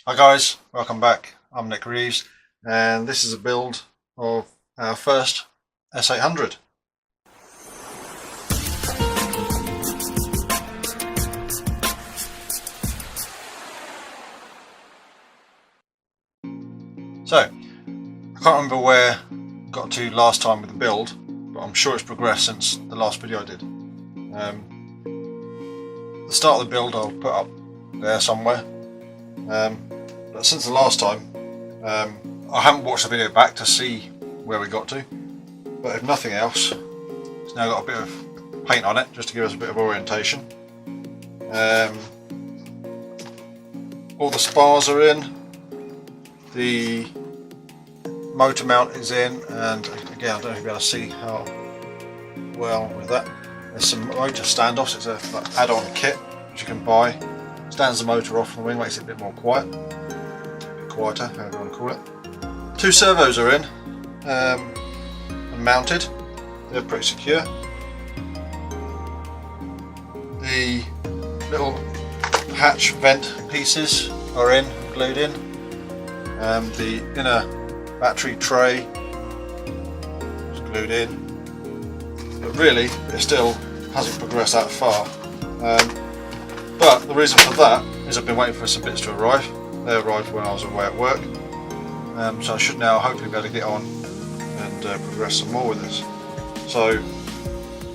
Hi guys, welcome back. I'm Nick Reeves and this is a build of our first S800. So, I can't remember where I got to last time with the build, but I'm sure it's progressed since the last video I did. The start of the build I'll put up there somewhere. But since the last time, I haven't watched the video back to see where we got to, but if nothing else, it's now got a bit of paint on it just to give us a bit of orientation. All the spars are in, the motor mount is in, and again I don't know if you'll be able to see how well with that. There's some motor standoffs. It's a add-on kit which you can buy. Stands the motor off from the wing, makes it a bit more quiet. Quieter, however you want to call it. Two servos are in and mounted. They're pretty secure. The little hatch vent pieces are in, glued in. The inner battery tray is glued in. But really, it still hasn't progressed that far. But the reason for that is I've been waiting for some bits to arrive. They arrived when I was away at work, so I should now hopefully be able to get on and progress some more with this. So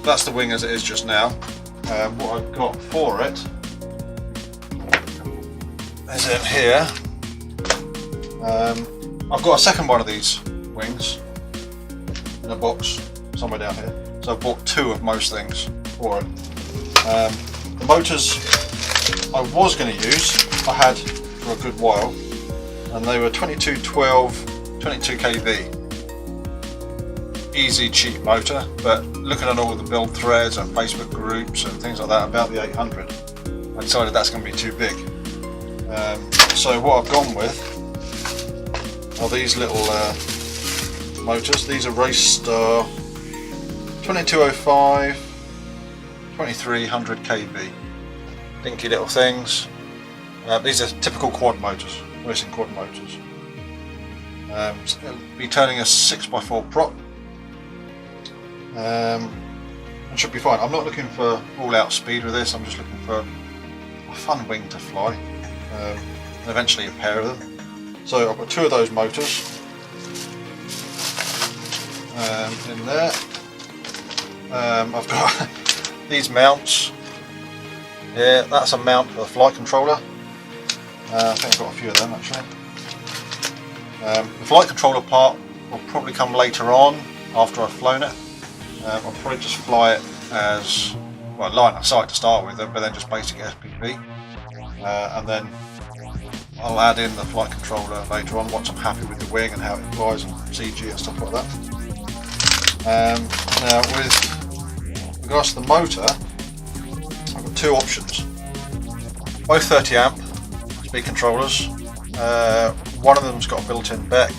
that's the wing as it is just now. What I've got for it is in here. I've got a second one of these wings in a box somewhere down here, so I've bought two of most things for it. The motors I was going to use, I had for a good while, and they were 2212 22 kV. Easy, cheap motor, but looking at all the build threads and Facebook groups and things like that about the 800, I decided that's going to be too big. So what I've gone with are these little motors. These are Race-Star 2205 2300 kV. Dinky little things. These are typical quad motors, racing quad motors. So it'll be turning a 6x4 prop, and should be fine. I'm not looking for all-out speed with this. I'm just looking for a fun wing to fly, and eventually a pair of them. So I've got two of those motors in there. I've got these mounts. Yeah, that's a mount for the flight controller. I think I've got a few of them actually. The flight controller part will probably come later on after I've flown it. I'll probably just fly it as, well, line of sight to start with, but then just basic FPV. And then I'll add in the flight controller later on once I'm happy with the wing and how it flies and CG and stuff like that. Now with regards to the motor, I've got two options. Both 30 amp speed controllers. One of them's got a built-in Beck,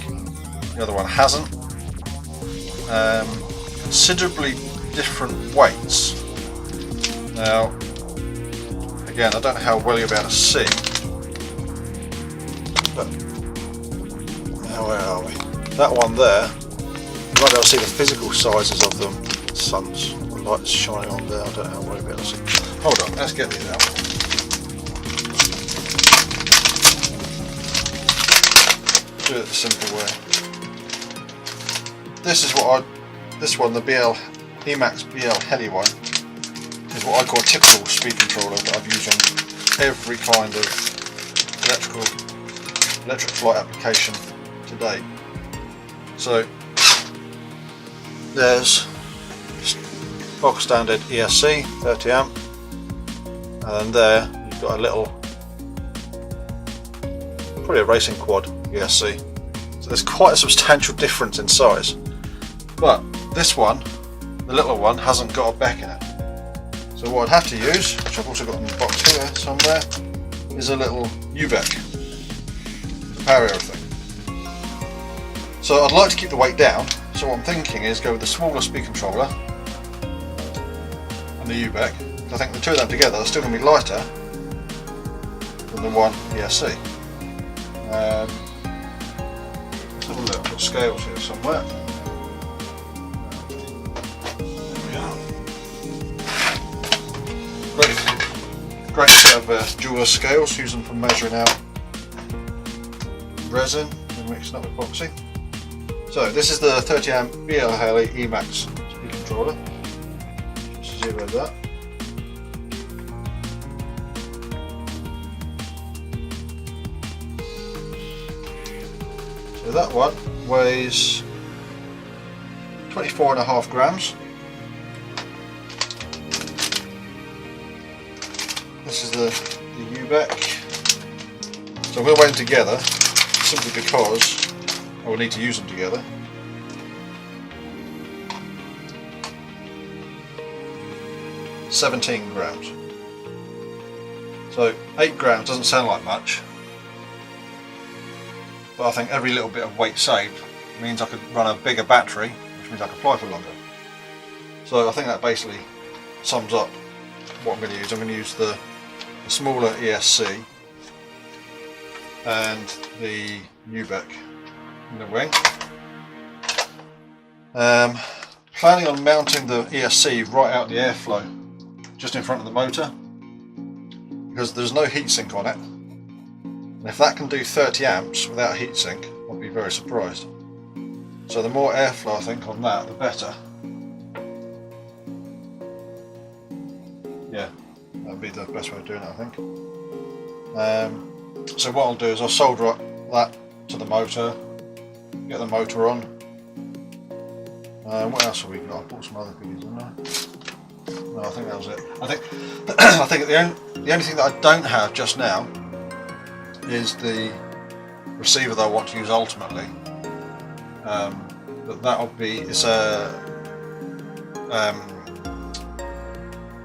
the other one hasn't. Considerably different weights. Now, again, I don't know how well you'll be able to see, but now where are we? That one there, you might be able to see the physical sizes of them. The sun's light's shining on there. I don't know how well you'll be able to see. Hold on, let's get these out. Do it the simple way. This is what this one, the Emax BLheli one, is what I call a typical speed controller that I've used on every kind of electric flight application to date. So there's box standard ESC 30 amp, and there you've got a little, probably a racing quad ESC. So there's quite a substantial difference in size, but this one, the little one, hasn't got a Beck in it. So what I'd have to use, which I've also got in the box here somewhere, is a little UVEC to power everything. So I'd like to keep the weight down, so what I'm thinking is go with the smaller speed controller and the UVEC. I think the two of them together are still going to be lighter than the one ESC. Let's have a look. I've got scales here somewhere. There we are. Great set of jeweler scales. Use them for measuring out resin and mixing up with epoxy. So this is the 30 amp BLheli Emax speed controller. Just zero that. So that one weighs 24.5 grams. This is the U-back. So I'm going to weigh them together simply because I will need to use them together. £17 grams. So 8 grams doesn't sound like much, but I think every little bit of weight saved means I could run a bigger battery, which means I can fly for longer. So I think that basically sums up what I'm going to use. I'm going to use the smaller ESC and the U-back in the wing. Planning on mounting the ESC right out the airflow, just in front of the motor, because there's no heatsink on it. And if that can do 30 amps without a heatsink, I'll be very surprised. So the more airflow I think on that, the better. Yeah, that'd be the best way of doing it, I think. So what I'll do is I'll solder up that to the motor, get the motor on. What else have we got? I bought some other goodies, didn't I? No, I think that was it. I think the only thing that I don't have just now is the receiver that I want to use ultimately. But that'll be, it's a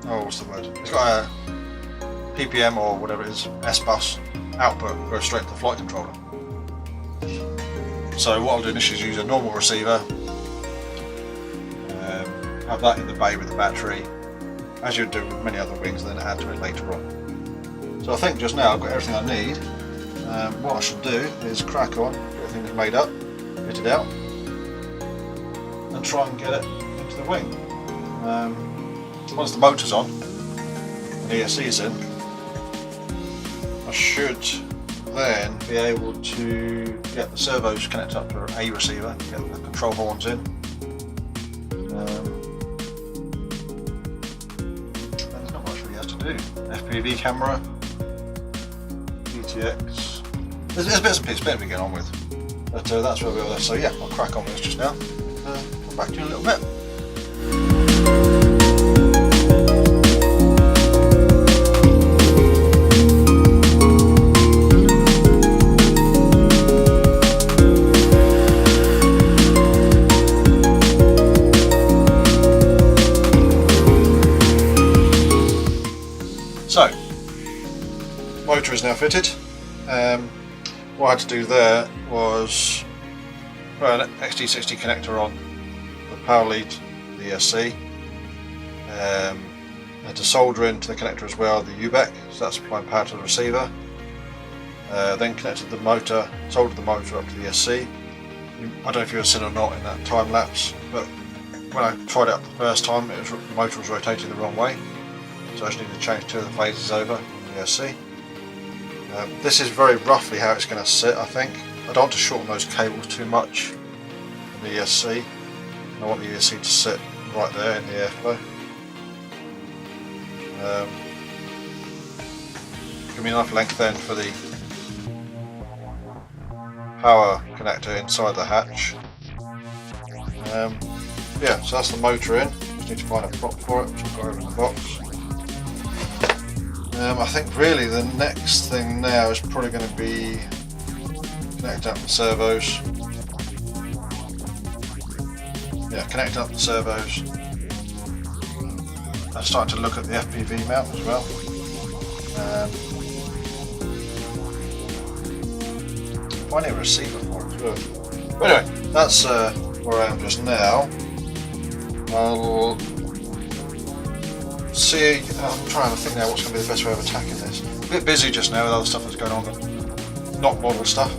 oh, what's the word? It's got a PPM or whatever it is, S-bus output, goes straight to the flight controller. So what I'll do initially is use a normal receiver, have that in the bay with the battery, as you would do with many other wings, and then add to it later on. So I think just now I've got everything I need. What I should do is crack on, get everything made up, fit it out, and try and get it into the wing. Once the motor's on and the ESC is in, I should then be able to get the servos connected up to a receiver, get the control horns in. There's not much really else to do. FPV camera, ETX. There's bits and pieces to get on with, but that's where we are. So yeah, I'll crack on with this just now. Come back to you in a little bit. So, motor is now fitted. What I had to do there was put an XT60 connector on the power lead, the ESC, and to solder into the connector as well the U-back, so that's supplying power to the receiver. Then connected the motor, soldered the motor up to the ESC. I don't know if you were seen or not in that time lapse, but when I tried it up the first time, the motor was rotating the wrong way. So I just need to change 2 of the phases over on the ESC. This is very roughly how it's going to sit, I think. I don't want to shorten those cables too much on the ESC. I want the ESC to sit right there in the airflow. Give me enough length then for the power connector inside the hatch. Yeah, so that's the motor in. Just need to find a prop for it, which I've got over in the box. I think really the next thing now is probably going to be connecting up the servos. Yeah, connecting up the servos. I'm starting to look at the FPV mount as well. Finding a receiver for it as well. But anyway, that's where I am just now. I'll see, I'm trying to think now what's going to be the best way of attacking this. A bit busy just now with other stuff that's going on, but not model stuff.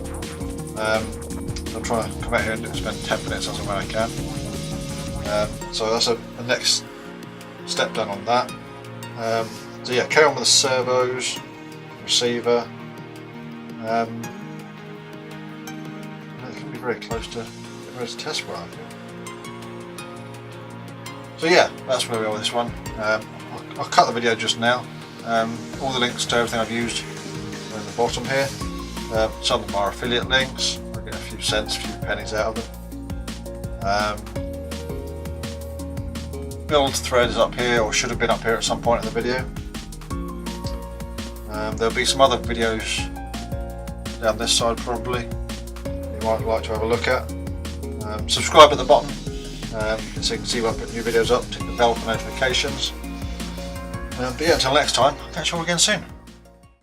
I'm trying to come out here and spend 10 minutes as and when I can. So that's the next step done on that. So yeah, carry on with the servos, receiver. It can be very close to test where I think. So yeah, that's where we are with this one. I'll cut the video just now. All the links to everything I've used are in the bottom here. Some of them are affiliate links. I'll get a few cents, a few pennies out of them. Build thread is up here, or should have been up here at some point in the video. There'll be some other videos down this side probably you might like to have a look at. Subscribe at the bottom so you can see when I put new videos up, tick the bell for notifications. But yeah, until next time, I'll catch you all again soon.